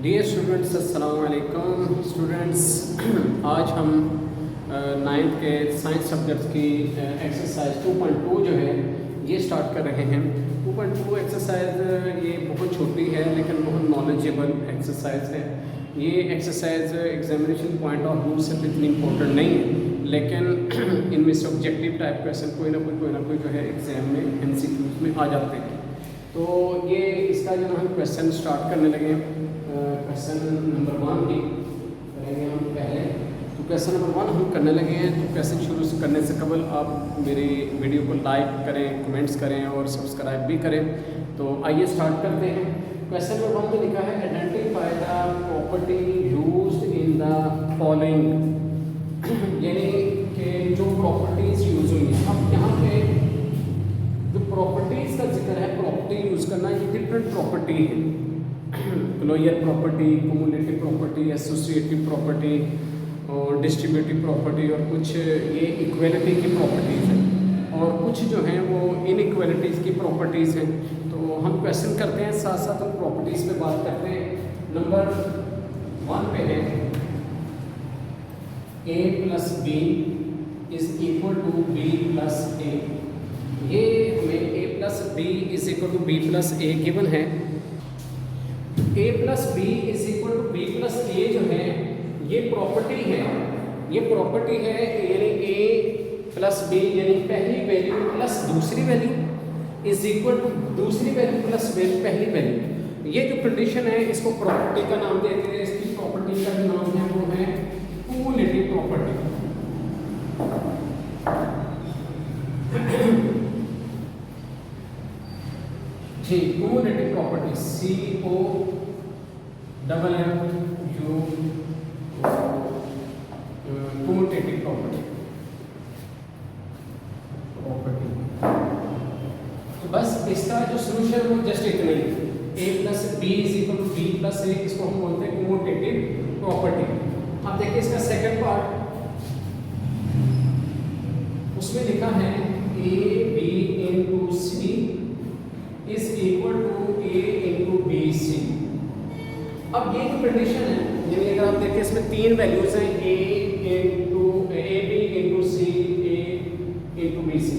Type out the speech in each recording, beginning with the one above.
Dear students, अस्सलाम वालेकुम students. आज हम नाइन्थ के साइंस सब्जेक्ट्स की एक्सरसाइज 2.2 जो है ये स्टार्ट कर रहे हैं। 2.2 एक्सरसाइज ये बहुत छोटी है लेकिन बहुत नॉलेजेबल एक्सरसाइज है। ये exercise examination point of view से इतनी इम्पोर्टेंट नहीं है, लेकिन इनमें से ऑब्जेक्टिव टाइप क्वेश्चन कोई ना कोई जो है एग्जाम में MCQs में आ जाते हैं। तो ये इसका जो हम क्वेश्चन स्टार्ट करने लगे, क्वेश्चन नंबर 1 भी करेंगे हम पहले। तो क्वेश्चन नंबर 1 हम करने लगे हैं। तो क्वेश्चन शुरू करने से कबल आप मेरी वीडियो को लाइक करें, कमेंट्स करें और सब्सक्राइब भी करें। तो आइए स्टार्ट करते हैं। क्वेश्चन नंबर 1 में लिखा है identify the property used in the following, यानी कि जो प्रॉपर्टीज यूज हुई हैं। अब यहाँ पे जो प्रॉपर्टीज का जिक्र है, प्रॉपर्टी यूज करना, ये डिफरेंट प्रॉपर्टी है। Closure property, cumulative property, associative property और डिस्ट्रीब्यूटिव प्रॉपर्टी, और कुछ ये इक्वलिटी की प्रॉपर्टीज़ हैं और कुछ जो हैं वो इनइक्वलिटीज़ की प्रॉपर्टीज़ हैं। तो हम क्वेश्चन करते हैं, साथ साथ हम प्रॉपर्टीज़ पे बात करते हैं। नंबर 1 पे है a + b = b + a। ये हमें a + b = b + a given है। a + b = b + a जो है ये प्रॉपर्टी है। ये प्रॉपर्टी है यानी a + b यानी पहली वैल्यू प्लस दूसरी वैल्यू = दूसरी वैल्यू प्लस पहली वैल्यू। ये जो कंडीशन है इसको प्रॉपर्टी का नाम देते हैं। इसकी प्रॉपर्टी का जो नाम है वो है क्युमुलेटिव प्रॉपर्टी। जी, cumulative property COMMU cumulative property. तो बस इसका जो सोल्यूशन वो जस्ट इतना ही, a + b = b + a, इसको हम बोलते हैं क्युमुलेटिव प्रॉपर्टी। अब देखिए इसका सेकंड पार्ट, उसमें लिखा है AB × C = A × BC। अब ये जो कंडीशन है, यानी अगर आप देखिए इसमें 3 वैल्यूज हैं, AB × C, A × BC,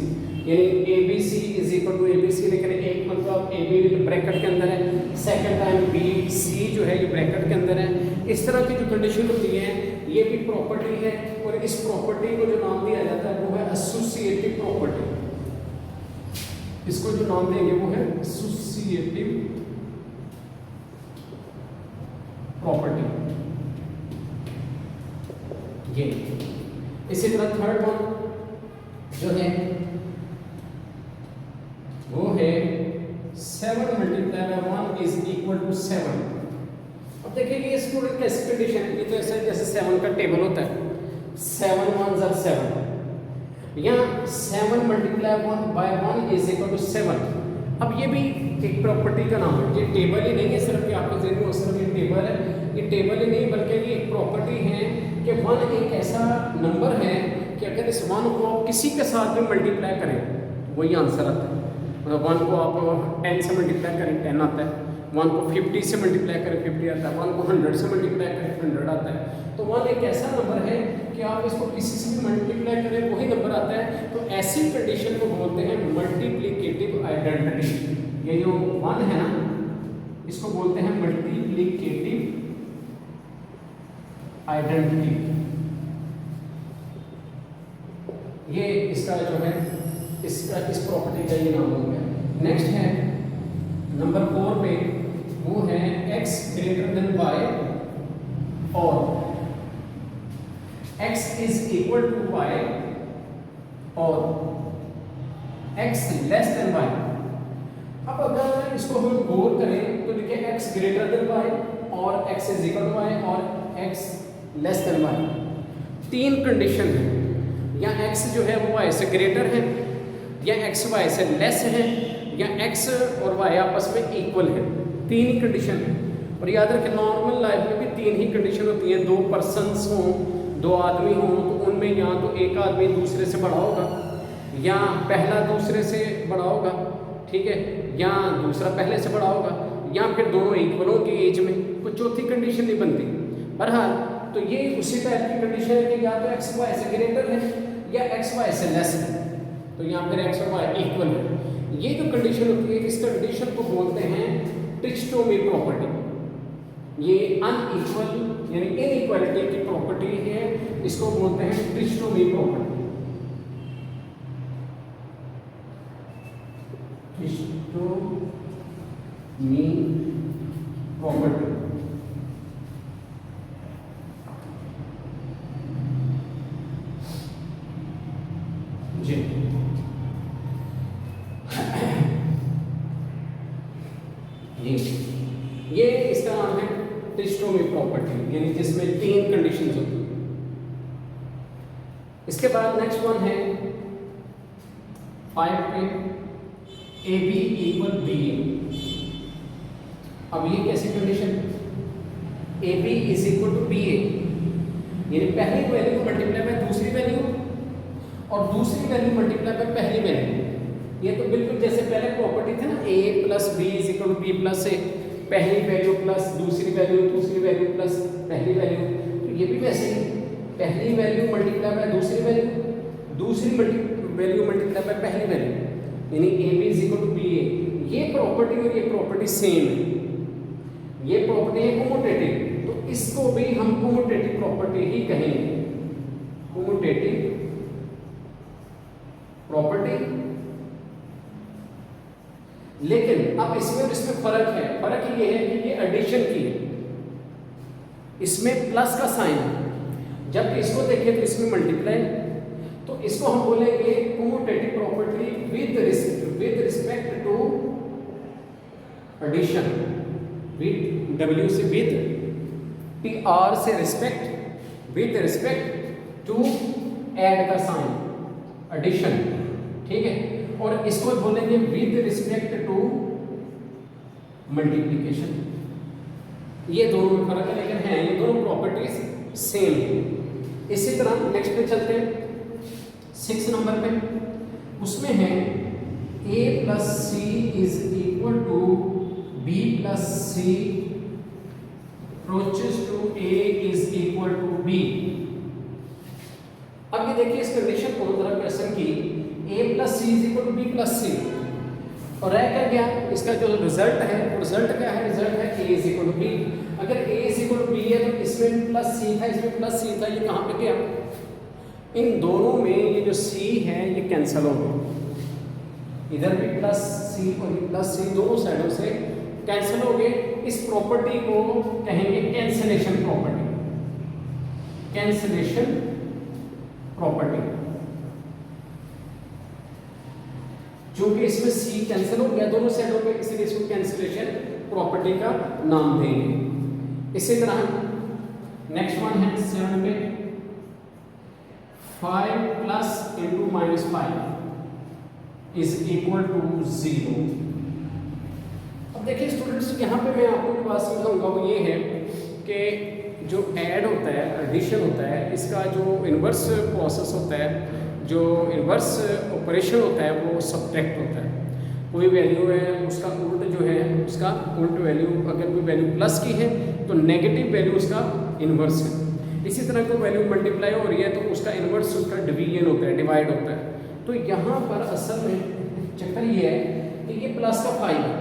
यानी ABC = ABC, लेकिन एक मतलब AB ब्रैकेट के अंदर है, सेकंड टाइम BC जो है ये ब्रैकेट के अंदर है। इस तरह की जो कंडीशन होती है ये भी प्रॉपर्टी है, और इस प्रॉपर्टी को जो नाम दिया जाता है वो है एसोसिएटिव प्रॉपर्टी। इसको जो नाम देंगे वो है एसोसिएटिव प्रॉपर्टी। ये इसी तरह थर्ड वन जो है वो है 7 × 1 = 7। अब देखिए ये स्टूडेंट कैसी कंडीशन है, ये तो ऐसे जैसे 7 का टेबल होता है, 7 × 1 = 7, या 7 × 1 = 7। अब ये भी एक प्रॉपर्टी का नाम है। ये टेबल ही नहीं है सिर्फ कि आपके ज़हन में सिर्फ ये टेबल है, ये टेबल ही नहीं बल्कि ये एक प्रॉपर्टी है कि 1 एक ऐसा नंबर है कि अगर इस 1 को आप किसी के साथ भी मल्टीप्लाई करें वही आंसर आता है। मतलब 1 को आप 10 से मल्टीप्लाई करें 10 आता है, 1 को 50 से मल्टीप्लाई करें 50 आता है, 1 को 100 से मल्टीप्लाई करें 100 आता है। तो 1 एक ऐसा नंबर है कि आप इसको किसी से भी मल्टीप्लाई करें वही नंबर आता है। तो ऐसी कंडीशन को बोलते हैं मल्टीप्लिकेटिव आइडेंटिटी। ये जो 1 है ना, इसको बोलते हैं मल्टीप्लिकेटिव आइडेंटिटी। ये इसका जो है इस प्रॉपर्टी का ये नाम हो गया। नेक्स्ट है नंबर 4 पे, वो है x > y और x = y और x < y। अब अगर इसको हम गौर करें तो देखिए x > y और x = y और x < y, 3 कंडीशन है। या x जो है वो y से ग्रेटर है, या x y से लेस है, या x और y आपस में इक्वल है। 3 ही कंडीशन है। और याद रखें नॉर्मल लाइफ में भी 3 ही कंडीशन होती हैं। 2 पर्सन्स हों, 2 आदमी हों, तो उनमें या तो एक आदमी दूसरे से बड़ा होगा, या पहला दूसरे से बड़ा होगा, ठीक है, या दूसरा पहले से बड़ा होगा, या फिर दोनों इक्वल हों कि एज में, कोई चौथी कंडीशन नहीं बनती। बहरहाल तो ये उसी टाइप की कंडीशन है कि या तो एक्स वाई से ग्रेटर है या एक्स वाई से लेस है, तो यहाँ पर एक्स और वाई इक्वल है। ये जो कंडीशन होती है इस कंडीशन को बोलते हैं ट्रिस्टोमी प्रॉपर्टी। ये अनइक्वल यानी इनइक्वालिटी की प्रॉपर्टी है, इसको बोलते हैं ट्रिस्टोमी प्रॉपर्टी। ट्रिस्टोमी प्रॉपर्टी जी। ये इसका नाम है ट्रिस्टोमी प्रॉपर्टी, यानी जिसमें 3 कंडीशंस होती हैं। इसके बाद नेक्स्ट वन है 5 पे A B equal B A. अब ये कैसी condition, A B is equal to B A, यानी पहली वैल्यू मल्टीप्लाई बाय दूसरी वैल्यू और दूसरी वैल्यू मल्टीप्लाई बाय पहली वैल्यू। ये तो बिल्कुल जैसे पहले प्रॉपर्टी थी ना, a plus B is equal to B plus A, पहली वैल्यू प्लस दूसरी वैल्यू प्लस पहली वैल्यू। तो ये भी वैसे ही पहली वैल्यू मल्टीप्लाई बाय दूसरी वैल्यू मल्टीप्लाई बाय पहली वैल्यू, यानी A B is equal to B A. ये प्रॉपर्टी और ये प्रॉपर्टी सेम है, ये प्रॉपर्टी है कम्यूटेटिव, तो इसको भी हम कम्यूटेटिव प्रॉपर्टी ही कहेंगे, कम्यूटेटिव प्रॉपर्टी। लेकिन अब इसमें और इसमें फर्क है, फर्क ये है कि ये एडिशन की है, इसमें प्लस का साइन है, जबकि इसको देखें तो इसमें मल्टीप्लाई। तो इसको हम बोलेंगे commutative property with respect to addition, with W से विद, टी आर से respect, with respect to add का साइन एडिशन, ठीक है। और इसको बोलेंगे विद रिस्पेक्ट टू मल्टीप्लिकेशन। ये दोनों में फर्क है, लेकिन है ये दोनों प्रॉपर्टीज सेम है। इसी तरह नेक्स्ट पे चलते हैं 6 नंबर पे, उसमें है a plus C is equal to B plus C approaches to a is equal to b। अब ये देखिए इस कंडीशन को जरा क्वेश्चन की, a plus C is equal to B plus C, और रह क्या गया, इसका जो रिजल्ट है वो रिजल्ट क्या है, रिजल्ट है a is equal to B. अगर a is equal to B है तो इसमें प्लस सी था, इसमें प्लस सी था, ये कहाँ पे गया, इन दोनों में ये जो c है ये कैंसिल हो गया, इधर भी प्लस सी और ये प्लस सी दोनों साइडों से कैंसिल हो गए। इस प्रॉपर्टी को कहेंगे कैंसिलेशन प्रॉपर्टी, कैंसिलेशन प्रॉपर्टी। क्योंकि इसमें c कैंसिल हो गया दोनों साइडों पे, इसलिए इसको कैंसिलेशन प्रॉपर्टी का नाम देंगे। इसी तरह नेक्स्ट वन है 7 पे 5 plus into minus 5 is equal to 0। अब देखिए स्टूडेंट्स, यहाँ पे मैं आपको बात समझाऊंगा वो ये है कि जो ऐड होता है, एडिशन होता है, इसका जो इन्वर्स प्रोसेस होता है, जो इन्वर्स ऑपरेशन होता है वो सब्ट्रैक्ट होता है। कोई वैल्यू है उसका उल्ट जो है, उसका उल्ट वैल्यू, अगर कोई वैल्यू प्लस की है तो नेगेटिव वैल्यू उसका इन्वर्स है। इसी तरह कोई वैल्यू मल्टीप्लाई हो रही है तो उसका इन्वर्स उसका डिवीजन होता है, डिवाइड होता है। तो यहाँ पर असल में चक्कर ये है कि ये प्लस का 5 है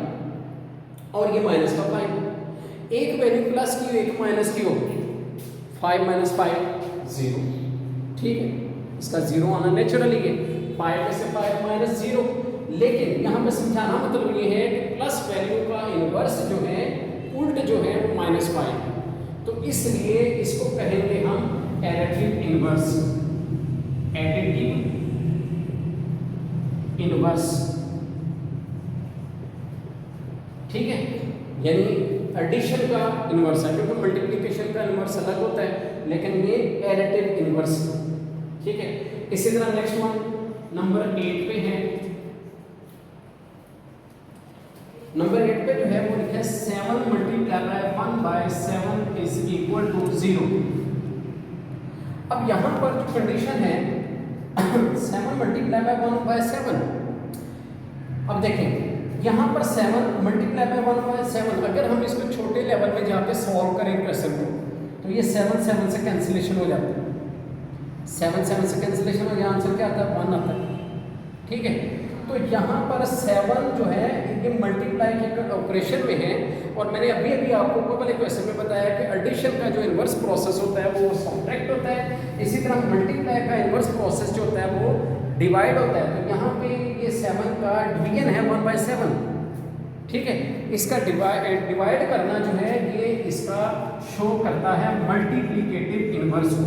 और ये माइनस का 5। एक वैल्यू प्लस की एक माइनस की होगी, 5 माइनस 5 0, ठीक है। इसका 0 आना नेचुरली है, 5 में से 5 माइनस 0। लेकिन यहाँ पे समझाना मतलब ये है कि प्लस वैल्यू का इन्वर्स जो है, उल्ट जो है वो माइनस 5 है, तो इसलिए इसको कहेंगे हम एडिटिव इन्वर्स, एडिटिव इन्वर्स, ठीक है। यानी एडिशन का इन्वर्स है, क्योंकि मल्टीप्लिकेशन का इन्वर्स अलग होता है, लेकिन ये एडिटिव इन्वर्स, ठीक है। इसी तरह नेक्स्ट वन नंबर 8 पे है, नंबर 8 पे जो है वो लिखा है 7 multiply by 1 by 7 is equal to 0। अब यहाँ पर जो कंडीशन है 7 मल्टीप्लाई बाय 1 बाय 7, अब देखें यहाँ पर 7 मल्टीप्लाई बाय 1/7, अगर हम इसको छोटे लेवल में जाके सॉल्व करें क्वेश्चन को तो ये 7 7 से कैंसिलेशन हो जाता है, 7 7 से कैंसिलेशन हो, यहाँ आंसर क्या आता है 1 आता है। ठीक है, तो यहाँ पर 7 जो है ये मल्टीप्लाई के ऑपरेशन में है, और मैंने अभी अभी आपको कल एक क्वेश्चन में बताया कि एडिशन का जो इन्वर्स प्रोसेस होता है वो सब्ट्रैक्ट होता है, इसी तरह मल्टीप्लाई का इन्वर्स प्रोसेस जो होता है वो डिवाइड होता है। तो यहाँ पे ये 7 का डिवीजन है 1/7। ठीक है, इसका डिवाइड करना जो है ये इसका शो करता है मल्टीप्लिकेटिव इन्वर्स को,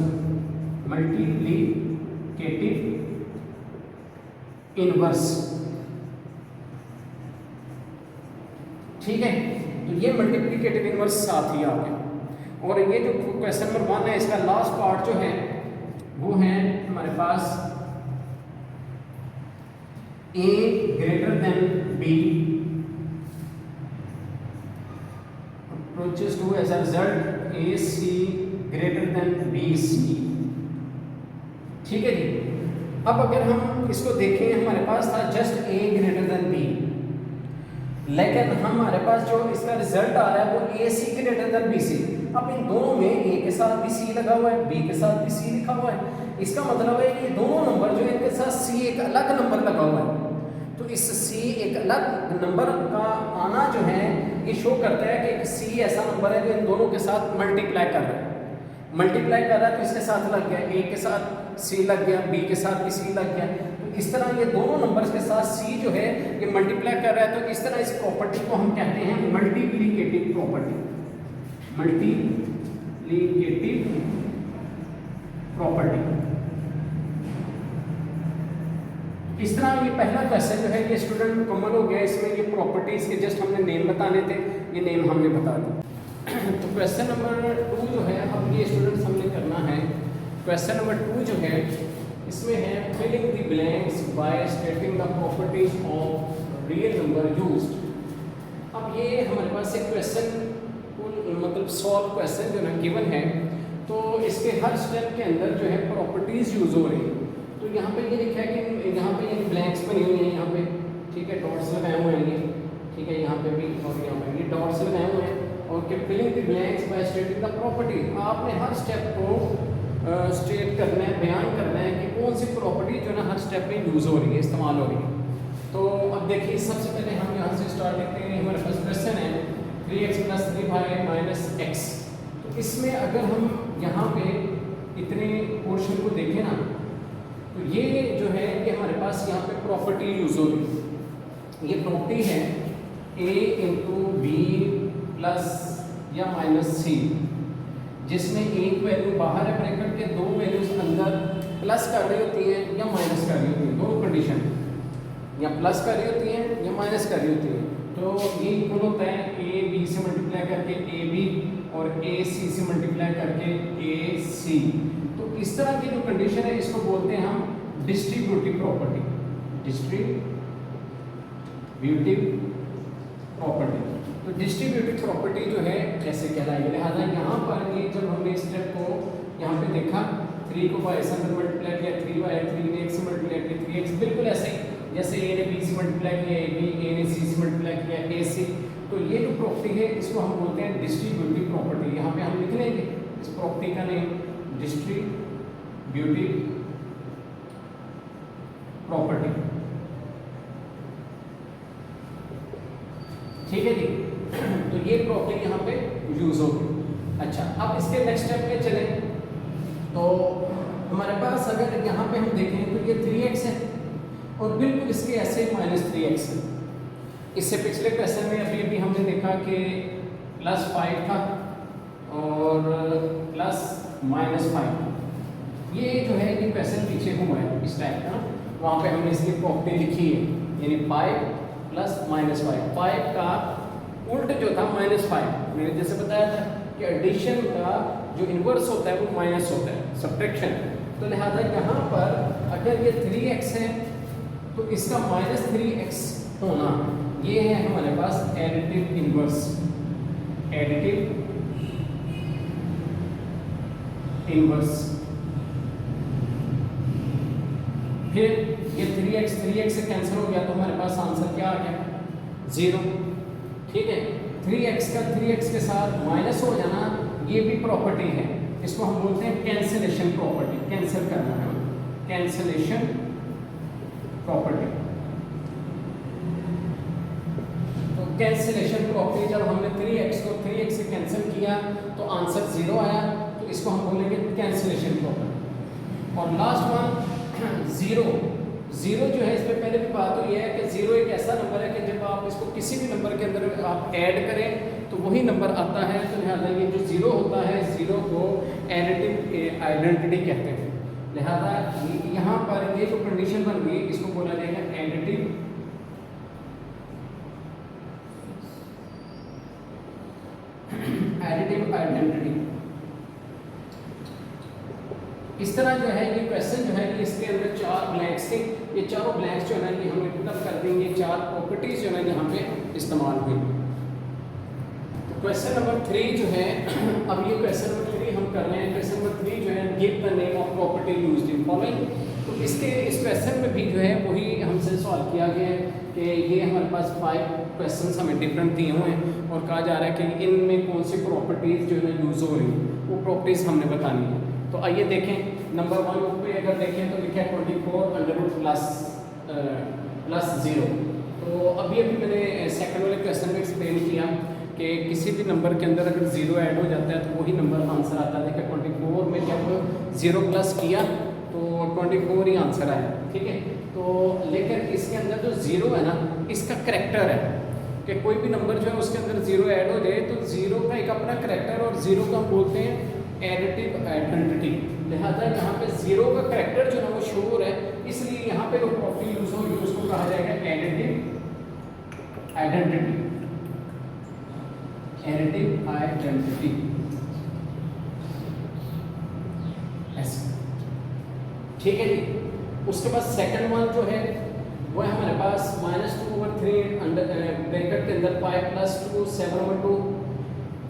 मल्टीप्लिकेटिव इन्वर्स। ठीक है, तो ये मल्टीप्लिकेटिव इन्वर्स साथ ही आ गया। और ये जो क्वेश्चन नंबर 1 है इसका लास्ट पार्ट जो है वो है हमारे पास A greater than B approaches to as a result AC greater than BC। ठीक है जी, अब अगर हम इसको देखें हमारे पास था just A greater than B, लेकिन हमारे पास जो इसका रिजल्ट आ रहा है वो AC greater than BC। अब इन दोनों में A के साथ भी C लगा हुआ है, B के साथ भी C लिखा हुआ है, इसका मतलब है कि दोनों नंबर जो है इनके साथ C एक अलग नंबर लगा हुआ है। तो इस C एक अलग नंबर का आना जो है ये शो करता है कि एक C ऐसा नंबर है जो इन दोनों के साथ मल्टीप्लाई कर रहा है, मल्टीप्लाई कर रहा है, तो इसके साथ लग गया, A के साथ C लग गया, B के साथ भी C लग गया। तो इस तरह ये दोनों नंबर्स के साथ C जो है ये मल्टीप्लाई कर रहा है, तो इस तरह इस प्रॉपर्टी को हम कहते हैं मल्टीप्लिकेटिव प्रॉपर्टी, मल्टीप्लिकेटिव प्रॉपर्टी। इस तरह ये पहला क्वेश्चन जो है ये स्टूडेंट मुकम्मल हो गया। इसमें ये प्रॉपर्टीज के जस्ट हमने नेम बताने थे, ये नेम हमने बता दिया। तो क्वेश्चन नंबर 2 जो है अब ये स्टूडेंट्स हमने करना है। क्वेश्चन नंबर 2 जो है इसमें है filling the blanks by stating the properties of real number used. अब ये हमारे पास एक क्वेश्चन मतलब सॉल्व क्वेश्चन जो ना गिवन है, तो इसके हर स्टेप के अंदर जो है प्रॉपर्टीज यूज हो रही है। तो यहाँ पे ये लिखा है कि यहाँ पे ये ब्लैंक्स बनी हुई हैं, यहाँ पे ठीक है डॉट्स लगाए हुए हैं ये, ठीक है यहाँ पे भी और यहाँ पे ये डॉट्स लगाए हुए हैं, और कि filling the blanks by stating the property. आपने हर स्टेप को स्टेट करना है, बयान करना है कि कौन सी प्रॉपर्टी जो ना हर स्टेप में यूज़ हो रही है, इस्तेमाल हो रही है। तो अब देखिए सबसे पहले हम यहाँ से स्टार्ट करते हैं। हमारे पास क्वेश्चन है 3x + 3y - x। तो इसमें अगर हम यहाँ पे इतने पोर्शन को देखें ना, तो ये जो है कि हमारे पास यहाँ पे प्रॉपर्टी यूज हो रही है। ये प्रॉपर्टी है a × b + या -c, जिसमें एक वैल्यू बाहर है ब्रैकेट के, दो वैल्यूज अंदर प्लस कर रही होती हैं या माइनस कर रही होती हैं, दोनों कंडीशन या प्लस कर रही होती हैं या माइनस कर रही होती हैं। तो ये इक्वल होता है a b से मल्टीप्लाई करके ab और a c से मल्टीप्लाई करके a c। तो इस तरह की जो कंडीशन है इसको बोलते हैं हम डिस्ट्रीब्यूटिव प्रॉपर्टी, डिस्ट्रीब्यूटिव प्रॉपर्टी। तो डिस्ट्रीब्यूटिव प्रॉपर्टी जो है ऐसे कहलाएगी। लिहाजा यहाँ पर ये जब हमने इस स्टेप को यहाँ पे देखा, 3 को y से मल्टीप्लाई किया, 3y 3 ने x से मल्टीप्लाई किया 3x, बिल्कुल ऐसे ही जैसे a ने b से मल्टीप्लाई किया a ने c से मल्टीप्लाई किया ac। तो ये जो प्रॉपर्टी है इसको हम बोलते हैं डिस्ट्रीब्यूटिव प्रॉपर्टी। यहाँ पे हम लिख लेंगे इस प्रॉपर्टी का नेम डिस्ट्रीब्यूटिव प्रॉपर्टी। ठीक है जी, तो ये प्रॉपर्टी यहाँ पे यूज होगी। अच्छा, अब इसके नेक्स्ट स्टेप पे चले तो हमारे पास अगर यहाँ पे हम देखें तो ये 3x है और बिल्कुल इसके ऐसे -3x है। इससे पिछले क्वेश्चन में अभी हमने देखा कि +5 था और +-5। ये जो है ये क्वेश्चन पीछे हुआ है इस टाइप का, वहाँ पे हमने इसकी प्रॉपर्टी लिखी है, यानी 5 + -5। 5 का उल्ट जो था -5, मैंने जैसे बताया था कि एडिशन का जो इन्वर्स होता है वो माइनस होता है, सब्ट्रैक्शन। तो लिहाजा यहाँ पर अगर ये 3x है तो इसका -3x होना, ये है हमारे पास एडिटिव इन्वर्स, एडिटिव इन्वर्स। फिर ये 3x से कैंसिल हो गया तो हमारे पास आंसर क्या आ गया, 0, ठीक है। 3x का 3x के साथ माइनस हो जाना, ये भी प्रॉपर्टी है, इसको हम बोलते हैं कैंसिलेशन प्रॉपर्टी, कैंसिल करना है, कैंसिलेशन प्रॉपर्टी। तो कैंसिलेशन प्रॉपर्टी, जब हमने 3x को 3x से कैंसिल किया तो आंसर 0 आया, तो इसको हम बोलेंगे कैंसिलेशन प्रॉपर्टी। और लास्ट वन 0 जो है, इस पर पहले भी बात हुई है कि 0 एक ऐसा नंबर है कि जब आप इसको किसी भी नंबर के अंदर आप ऐड करें तो वही नंबर आता है, तो लिहाजा ये जो 0 होता है, 0 को एडिटिव आइडेंटिटी कहते हैं। लिहाजा यहाँ पर ये जो कंडीशन बन गई, इसको बोला जाएगा एडिटिव आइडेंटिटी। इस तरह जो है ये क्वेश्चन जो है कि इसके अंदर 4 ब्लैंक्स थे, ये चारों ब्लैंक्स जो है ना ये हम फिलअप कर देंगे, 4 प्रॉपर्टीज जो है यहाँ पे इस्तेमाल हुई। तो क्वेश्चन नंबर 3 जो है, अब ये क्वेश्चन नंबर 3 हम कर रहे हैं। क्वेश्चन नंबर 3 जो है, give the name of property used in following. तो इस क्वेश्चन में भी जो है वही हमसे सवाल किया गया है कि ये हमारे पास 5 क्वेश्चन हमें डिफरेंट दिए हुए हैं और कहा जा रहा है कि इनमें कौन सी प्रॉपर्टीज जो है यूज हो रही हैं, वो प्रॉपर्टीज हमने बतानी है। तो आइए देखें, नंबर 1 पे अगर देखें तो लिखा है 24 अंडर रूट प्लस 0। तो अभी मैंने सेकंड वाले क्वेश्चन में एक्सप्लेन किया कि किसी भी नंबर के अंदर अगर 0 ऐड हो जाता है तो वही नंबर आंसर आता है। देखिए 24 में जब 0 प्लस किया तो 24 ही आंसर आया, ठीक है। तो लेकिन इसके अंदर जो 0 है ना, इसका करैक्टर है कि कोई भी नंबर जो है उसके अंदर 0 ऐड हो जाए तो 0 का एक अपना करैक्टर, और 0 का हम बोलते हैं एडिटिव आइडेंटिटी। लिहाजा यहाँ पे 0 का करैक्टर जो है वो शोर है, इसलिए यहाँ पे जो प्रॉपर्टी यूज होगी उसको कहा जाएगा एडिटिव आइडेंटिटी, एडिटिव आइडेंटिटी ऐसे, ठीक है जी। उसके बाद सेकंड वन जो है वो है हमारे पास -2/3 अंडर ब्रैकेट के अंदर 5 + 2 7/2।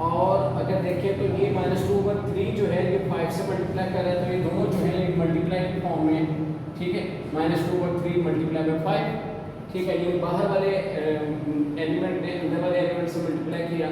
और अगर देखें तो ये -2/3 जो है ये 5 से मल्टीप्लाई कर रहा है, तो ये दोनों जो है मल्टीप्लाई के फॉर्म में, ठीक है। -2/3 × 5, ठीक है। ये बाहर वाले एलिमेंट ने अंदर वाले एलिमेंट से मल्टीप्लाई किया।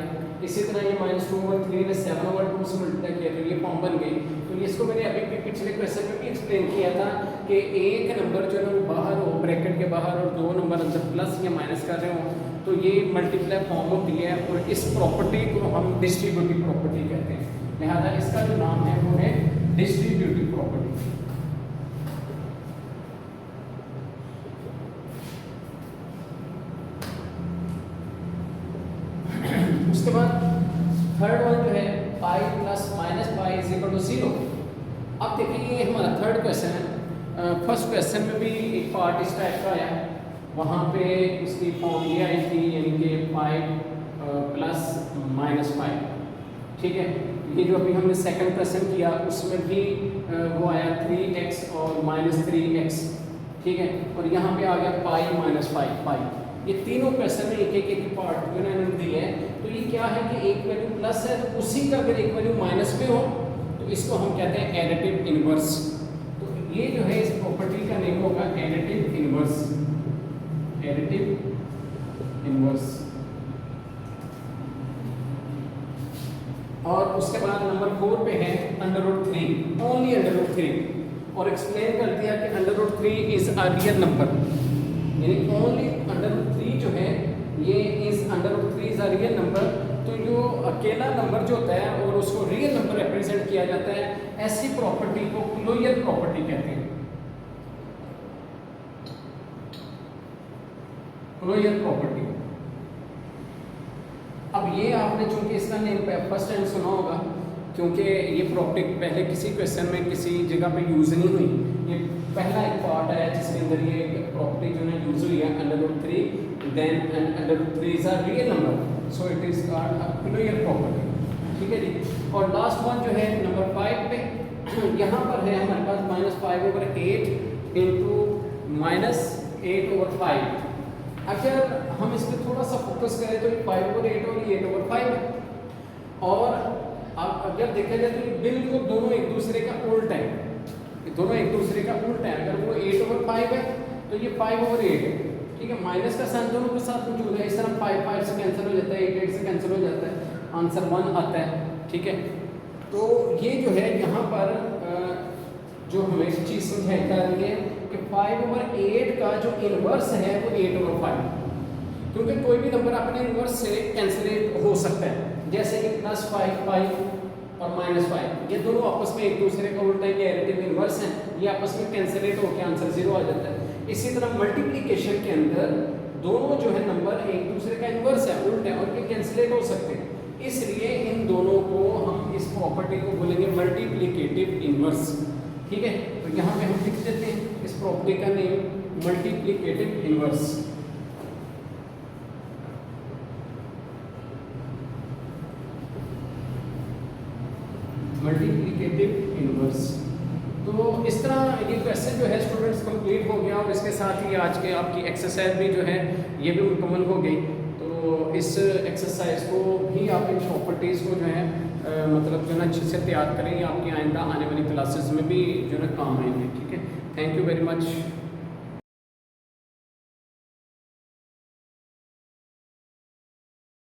इसी तरह ये -2/3 ने 7/2 से मल्टीप्लाई किया, तो ये फॉर्म बन गई। तो इसको मैंने अभी पिछले क्वेश्चन में भी एक्सप्लेन किया था कि एक नंबर जो है वो बाहर हो, ब्रैकेट के बाहर, और 2 नंबर अंदर प्लस या माइनस कर रहे हो तो ये मल्टीप्लाई फॉर्म होती है, और इस प्रॉपर्टी को हम डिस्ट्रीब्यूटिव प्रॉपर्टी कहते हैं। लिहाजा इसका जो नाम है वो है डिस्ट्रीब्यूटिव प्रॉपर्टी। उसके बाद थर्ड वन जो है pi plus minus pi is equal to 0। अब देखिए ये हमारा थर्ड क्वेश्चन है। फर्स्ट क्वेश्चन में भी एक पार्ट इस टाइप का आया, वहाँ पे उसकी फॉर्म ये आई थी, यानी कि 5 + -5, ठीक है। ये जो अभी हमने सेकंड क्वेश्चन किया उसमें भी वो आया 3x और -3x, ठीक है। और यहाँ पे आ गया पाई -5 पाई। ये तीनों क्वेश्चन में एक पार्ट जो इन्होंने दिया है। तो ये क्या है कि एक वैल्यू प्लस है तो उसी का अगर एक वैल्यू माइनस में हो तो इसको हम कहते हैं एडिटिव इनवर्स। तो ये जो है इस प्रॉपर्टी का नेम होगा एडिटिव इनवर्स, एडिटिव इनवर्स। और उसके बाद नंबर 4 पे है √3, ओनली √3, और एक्सप्लेन कर दिया कि √3 इज अ रियल नंबर, यानी ओनली √3 जो है ये is √3 is a real number. तो जो अकेला नंबर जो होता है और उसको रियल नंबर रिप्रेजेंट किया जाता है, ऐसी प्रॉपर्टी को क्लोजर प्रॉपर्टी कहते हैं, क्लोजर प्रॉपर्टी। अब ये आपने चूंकि इसका नेम फर्स्ट टाइम सुना होगा, क्योंकि ये प्रॉपर्टी पहले किसी क्वेश्चन में किसी जगह पे यूज़ नहीं हुई, ये पहला एक पार्ट है जिसके अंदर ये प्रॉपर्टी जो है यूज हुई है √3, then √3 is a real number, so it is called a closure property, ठीक है जी। और लास्ट वन जो है नंबर 5 पे, यहाँ पर है हमारे पास -5/8 × -8/5। अगर हम इस पर थोड़ा सा फोकस करें तो ये 5/8 और ये 8/5 है। और अब अगर देखा जाए तो ये बिल्कुल दोनों एक दूसरे का उल्टा है, दोनों एक दूसरे का उल्टा है। अगर वो 8/5 है तो ये 5/8 है, ठीक है। माइनस का साइन दोनों के साथ मौजूद है। इस तरह 5 से कैंसिल हो जाता है, 8 से कैंसिल हो जाता है, आंसर 1 आता है। ठीक है, तो ये जो है यहाँ पर जो हमें एक चीज़ समझाई जा रही है कि 5/8 का जो इनवर्स है वो 8/5, क्योंकि कोई भी नंबर अपने इनवर्स से कैंसिलेट हो सकता है, जैसे कि +5 और -5, ये दोनों आपस में एक दूसरे का उल्टा या एडिटिव इनवर्स हैं, ये आपस में कैंसिलेट होकर आंसर 0 आ जाता है। इसी तरह मल्टीप्लिकेशन के अंदर दोनों जो है नंबर एक दूसरे का इनवर्स है, उल्टा है, और ये कैंसिलेट हो सकते हैं, इसलिए इन दोनों को हम इस प्रॉपर्टी को बोलेंगे मल्टीप्लिकेटिव इनवर्स। ठीक है, तो यहाँ पे हम लिख देते हैं इस प्रॉपर्टी का name multiplicative inverse. Multiplicative inverse. तो इस तरह ये क्वेश्चन जो है स्टूडेंट्स कंप्लीट हो गया, और इसके साथ ही आज के आपकी एक्सरसाइज भी जो है ये भी मुकम्मल हो गई। तो इस एक्सरसाइज को भी आप इन प्रॉपर्टीज़ को जो है मतलब जो है अच्छे से तैयार करें, आपकी आइंदा आने वाली क्लासेस में भी जो है काम आएंगे। ठीक है, थैंक यू वेरी मच।